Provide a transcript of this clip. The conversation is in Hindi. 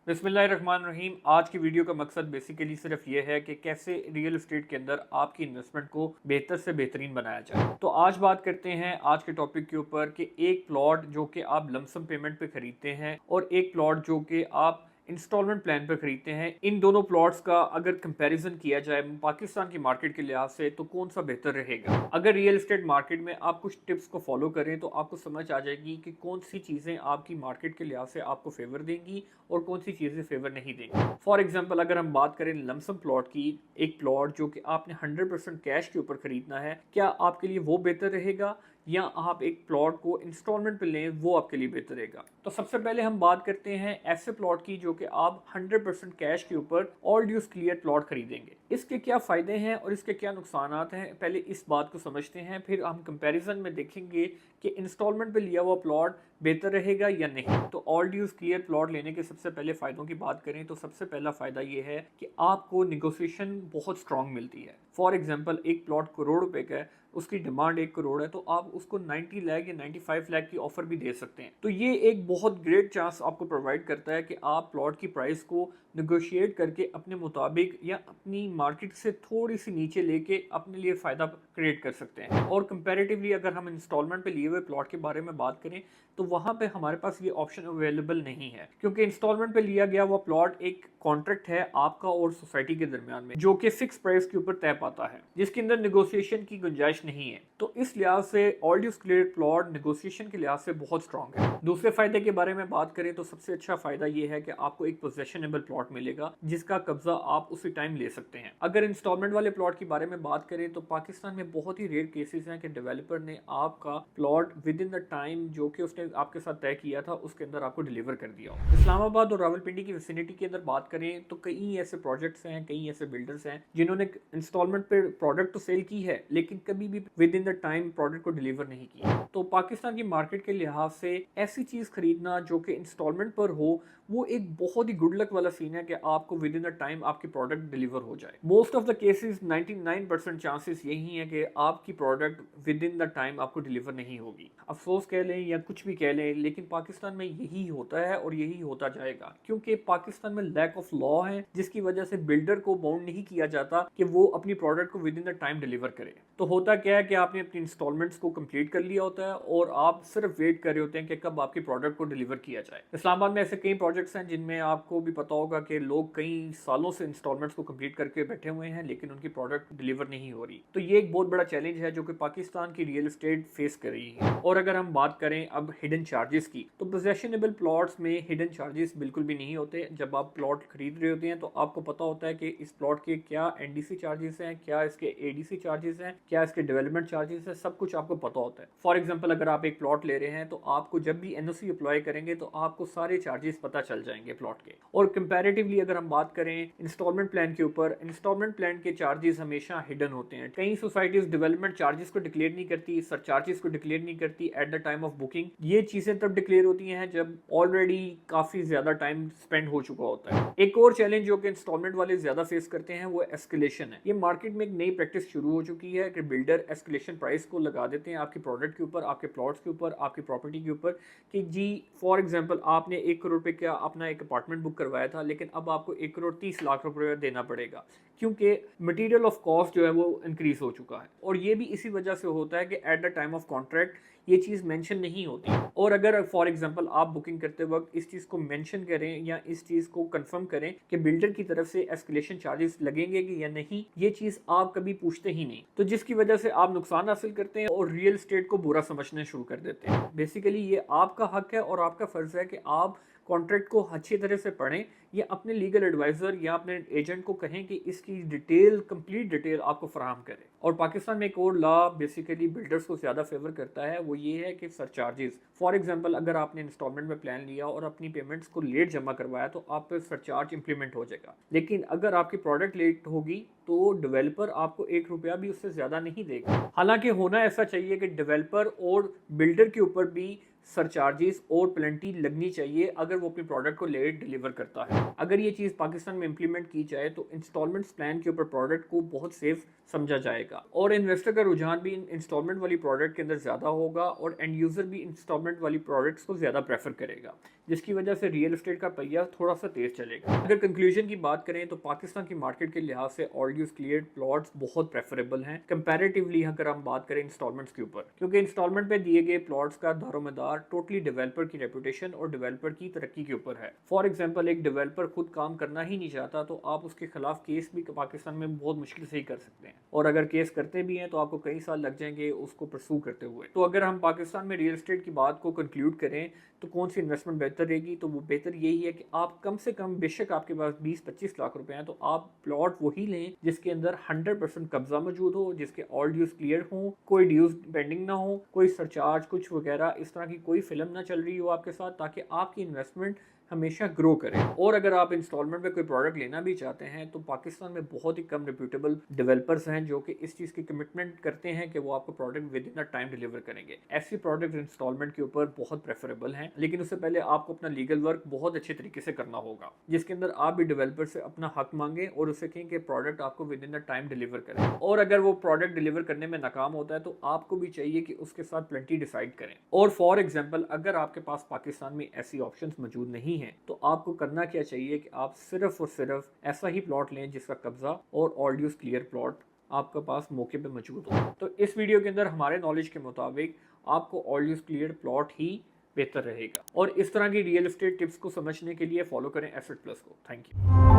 बिस्मिल्लाहिर्रहमानिर्रहीम। आज की वीडियो का मकसद बेसिकली सिर्फ ये है कि कैसे रियल एस्टेट के अंदर आपकी इन्वेस्टमेंट को बेहतर से बेहतरीन बनाया जाए। तो आज बात करते हैं आज के टॉपिक के ऊपर कि एक प्लॉट जो कि आप लमसम पेमेंट पे खरीदते हैं और एक प्लॉट जो कि आप इंस्टॉलमेंट प्लान पर खरीदते हैं, इन दोनों प्लॉट्स का अगर कंपैरिजन किया जाए पाकिस्तान की मार्केट के लिहाज से तो कौन सा बेहतर रहेगा। अगर रियल एस्टेट मार्केट में आप कुछ टिप्स को फॉलो करें तो आपको समझ आ जाएगी कि कौन सी चीज़ें आपकी मार्केट के लिहाज से आपको फेवर देंगी और कौन सी चीज़ें फेवर नहीं देंगी। फॉर एग्जांपल अगर हम बात करें लमसम प्लॉट की, एक प्लॉट जो कि आपने 100% कैश के ऊपर खरीदना है, क्या आपके लिए वो बेहतर रहेगा या आप एक प्लॉट को इंस्टॉलमेंट पे लें, वो आपके लिए बेहतर रहेगा। तो सबसे पहले हम बात करते हैं ऐसे प्लॉट की जो कि आप 100% कैश के ऊपर ऑल ड्यूज क्लियर प्लॉट खरीदेंगे। इसके क्या फ़ायदे हैं और इसके क्या नुकसानात हैं, पहले इस बात को समझते हैं, फिर हम कंपैरिजन में देखेंगे कि इंस्टॉलमेंट पे लिया हुआ प्लॉट बेहतर रहेगा या नहीं। तो ऑल ड्यूज क्लियर प्लॉट लेने के सबसे पहले फ़ायदों की बात करें तो सबसे पहला फ़ायदा ये है कि आपको निगोशिएशन बहुत स्ट्रांग मिलती है। फॉर एग्जांपल एक प्लॉट करोड़ रुपए का है, उसकी डिमांड 1 करोड़ है, तो आप उसको 90 लाख या 95 लाख की ऑफर भी दे सकते हैं। तो ये एक बहुत ग्रेट चांस आपको प्रोवाइड करता है कि आप प्लॉट की प्राइस को निगोशिएट करके अपने मुताबिक या अपनी मार्केट से थोड़ी सी नीचे लेके अपने लिए फ़ायदा क्रिएट कर सकते हैं। और कंपैरेटिवली अगर हम इंस्टॉलमेंट पे लिए हुए प्लॉट के बारे में बात करें तो वहाँ पे हमारे पास ये ऑप्शन अवेलेबल नहीं है, क्योंकि इंस्टॉलमेंट पे लिया गया वो प्लॉट एक कॉन्ट्रैक्ट है आपका और सोसाइटी के दरमियान में, जो कि फिक्स प्राइस के ऊपर तय पाता है, जिसके अंदर निगोशिएशन की गुंजाइश नहीं है। तो इस लिहाज से all dues clear plot negotiation के लिहाज से बहुत स्ट्रॉन्ग है। दूसरे फायदे के बारे में बात करें तो सबसे अच्छा फायदा ये है कि आपको एक पोजेशनेबल प्लॉट मिलेगा जिसका कब्जा आप उसी टाइम ले सकते हैं। अगर इंस्टॉलमेंट वाले प्लॉट के बारे में बात करें तो पाकिस्तान में बहुत ही रेयर केसेस हैं कि डेवलपर ने आपका plot with in the time जो कि उसने आपके साथ तय किया था उसके अंदर आपको डिलीवर कर दिया हो। इस्लामाबाद और रावलपिंडी की विसिनिटी के अंदर बात करें तो कई ऐसे प्रोजेक्ट्स हैं, कई ऐसे बिल्डर्स हैं जिन्होंने इंस्टॉलमेंट पे प्रोडक्ट तो सेल की है लेकिन कभी भी with in the time product को डिलीवर नहीं किया। तो पाकिस्तान की मार्केट के लिहाज से ऐसी चीज खरीदना जो कि इंस्टॉलमेंट पर हो वो एक बहुत ही गुड लक वाला सीन है कि आपको विद इन द टाइम आपकी प्रोडक्ट डिलीवर हो जाए। Most of the cases 99% chances यही है कि आपकी product with in the time आपको डिलीवर नहीं होगी। अफसोस कह लें या कुछ भी कह लें, लेकिन पाकिस्तान में यही होता है और यही होता जाएगा, क्योंकि पाकिस्तान में लैक ऑफ लॉ है जिसकी वजह से बिल्डर को बाउंड नहीं किया जाता कि वो अपनी प्रोडक्ट को with in the time deliver करे। तो होता क्या है कि आपने अपनी इंस्टॉलमेंट्स को कंप्लीट कर लिया होता है और आप सिर्फ वेट कर रहे होते हैं कि कब आपकी प्रोडक्ट को डिलीवर किया जाए। इस्लामाबाद में ऐसे कई प्रोजेक्ट्स हैं जिनमें आपको भी पता होगा कि लोग कई सालों से इंस्टॉलमेंट्स को कंप्लीट करके बैठे हुए हैं लेकिन उनकी प्रोडक्ट डिलीवर नहीं हो रही। तो ये एक बहुत बड़ा चैलेंज है जो कि पाकिस्तान की रियल एस्टेट फेस कर रही है। और अगर हम बात करें अब हिडन चार्जेस की, तो पोजेशनेबल प्लॉट्स में हिडन चार्जेस बिल्कुल भी नहीं होते। जब आप प्लॉट खरीद रहे होते हैं तो आपको पता होता है कि इस प्लॉट के क्या एनडीसी चार्जेस हैं, क्या इसके एडीसी चार्जेस हैं, क्या इसके डेवलपमेंट चार्जेस हैं, सब कुछ आपको पता होता है। फॉर एग्जांपल अगर आप एक प्लॉट ले रहे हैं तो आपको जब भी एनओसी अप्लाई करेंगे तो आपको सारे चार्जेस पता चल जाएंगे प्लॉट के। और कंपैरेटिवली अगर हम बात करें इंस्टॉलमेंट प्लान के ऊपर, इंस्टॉलमेंट प्लान के चार्जेस हमेशा हिडन होते हैं। कई सोसाइटीज डेवलपमेंट चार्जेस को डिक्लेयर नहीं करती, सर चार्जेस को डिक्लेयर नहीं करती at the time of booking. ये चीजें तब डिक्लेयर होती हैं जब ऑलरेडी काफी ज्यादा टाइम स्पेंड हो चुका होता है। एक और चैलेंज जो कि इंस्टॉलमेंट वाले ज्यादा फेस करते हैं वो एस्केलेशन है। ये मार्केट में एक नई प्रैक्टिस शुरू हो चुकी है कि बिल्डर एस्केलेशन प्राइस को लगा देते हैं आपकी प्रोडक्ट के ऊपर, आपके प्लॉट्स के ऊपर, आपकी प्रॉपर्टी के ऊपर, कि जी फॉर एग्जांपल आपने 1 करोड़ रुपए का अपना एक अपार्टमेंट बुक करवाया था लेकिन अब आपको 1 करोड़ 30 लाख रुपए देना पड़ेगा, क्योंकि मटेरियल ऑफ कॉस्ट जो है वो इंक्रीज हो चुका है। और ये भी इसी वजह से होता है कि at the time of contract ये चीज़ मेंशन नहीं होती। और अगर फॉर एग्जांपल आप बुकिंग करते वक्त इस चीज़ को मेंशन करें या इस चीज़ को कंफर्म करें कि बिल्डर की तरफ से एस्केलेशन चार्जेस लगेंगे कि या नहीं, ये चीज़ आप कभी पूछते ही नहीं, तो जिसकी वजह से आप नुकसान हासिल करते हैं और रियल एस्टेट को बुरा समझना शुरू कर देते हैं। बेसिकली ये आपका हक है और आपका फ़र्ज़ है कि आप कॉन्ट्रैक्ट को अच्छी तरह से पढ़ें या अपने लीगल एडवाइज़र या अपने एजेंट को कहें कि इसकी डिटेल, कंप्लीट डिटेल आपको फराहम करें। और पाकिस्तान में एक और लॉ बेसिकली बिल्डर्स को ज़्यादा फेवर करता है, वो ये है कि सरचार्जेस। फॉर एग्जांपल अगर आपने इंस्टॉलमेंट में प्लान लिया और अपनी पेमेंट्स को लेट जमा करवाया तो आप पे सरचार्ज इंप्लीमेंट हो जाएगा। लेकिन अगर आपकी प्रोडक्ट लेट होगी तो डेवलपर आपको 1 रुपया भी उससे ज़्यादा नहीं देगा। हालांकि होना ऐसा चाहिए कि डेवलपर और बिल्डर के ऊपर भी सरचार्जेस और पेनल्टी लगनी चाहिए अगर वो अपनी प्रोडक्ट को लेट डिलीवर करता है। अगर ये चीज़ पाकिस्तान में इंप्लीमेंट की जाए तो इंस्टॉलमेंट्स प्लान के ऊपर प्रोडक्ट को बहुत सेफ समझा जाएगा और इन्वेस्टर का रुझान भी इंस्टॉलमेंट वाली प्रोडक्ट के अंदर ज़्यादा होगा और एंड यूज़र भी इंस्टॉलमेंट वाली प्रोडक्ट्स को ज़्यादा प्रेफर करेगा, जिसकी वजह से रियल एस्टेट का पहिया थोड़ा सा तेज चलेगा। अगर कंक्लूजन की बात करें तो पाकिस्तान की मार्केट के लिहाज से ऑल ड्यूज क्लियर्ड प्लॉट्स बहुत प्रेफरेबल हैं कंपैरेटिवली अगर हम बात करें इंस्टॉलमेंट्स के ऊपर, क्योंकि इंस्टॉलमेंट पे दिए गए प्लॉट्स का दारोमदार टोटली डेवलपर की रेपुटेशन और डेवलपर की तरक्की के ऊपर है। फॉर एग्जांपल एक डेवलपर खुद काम करना ही नहीं चाहता तो आप उसके खिलाफ केस भी पाकिस्तान में बहुत मुश्किल से ही कर सकते हैं, और अगर केस करते भी हैं तो आपको कई साल लग जाएंगे उसको परसू करते हुए। तो अगर हम पाकिस्तान में रियल एस्टेट की बात को कंक्लूड करें तो कौन सी इन्वेस्टमेंट बेहतर रहेगी, तो वो बेहतर यही है कि आप कम से कम, बेशक आपके पास 20-25 लाख रुपए हैं, तो आप प्लॉट वही लें जिसके अंदर 100% कब्जा मौजूद हो, जिसके ऑल ड्यूज क्लियर हो, कोई ड्यूज पेंडिंग ना हो, कोई सरचार्ज कुछ वगैरह इस तरह की कोई फिल्म ना चल रही हो आपके साथ, ताकि आपकी इन्वेस्टमेंट हमेशा ग्रो करें। और अगर आप इंस्टॉलमेंट में कोई प्रोडक्ट लेना भी चाहते हैं तो पाकिस्तान में बहुत ही कम रिप्यूटेबल डेवलपर्स हैं जो कि इस चीज़ की कमिटमेंट करते हैं कि वो आपको product with in the time deliver करेंगे। ऐसी प्रोडक्ट इंस्टॉलमेंट के ऊपर बहुत प्रेफरेबल हैं, लेकिन उससे पहले आपको अपना लीगल वर्क बहुत अच्छे तरीके से करना होगा, जिसके अंदर आप भी डेवलपर से अपना हक मांगे और उससे कहें कि प्रोडक्ट आपको with in the time deliver करें। और अगर वो प्रोडक्ट डिलीवर करने में नाकाम होता है तो आपको भी चाहिए कि उसके साथ प्लेंटी डिसाइड करें। और फॉर एग्जाम्पल अगर आपके पास पाकिस्तान में ऐसी ऑप्शन मौजूद नहीं है तो आपको करना क्या चाहिए कि आप सिर्फ और सिर्फ ऐसा ही प्लॉट लें जिसका कब्जा और ऑल ड्यूज क्लियर प्लॉट आपके पास मौके पे मौजूद हो। तो इस वीडियो के अंदर हमारे नॉलेज के मुताबिक आपको ऑल ड्यूज क्लियर प्लॉट ही बेहतर रहेगा। और इस तरह की रियल एस्टेट टिप्स को समझने के लिए फॉलो करें एसेट प्लस को। Thank you.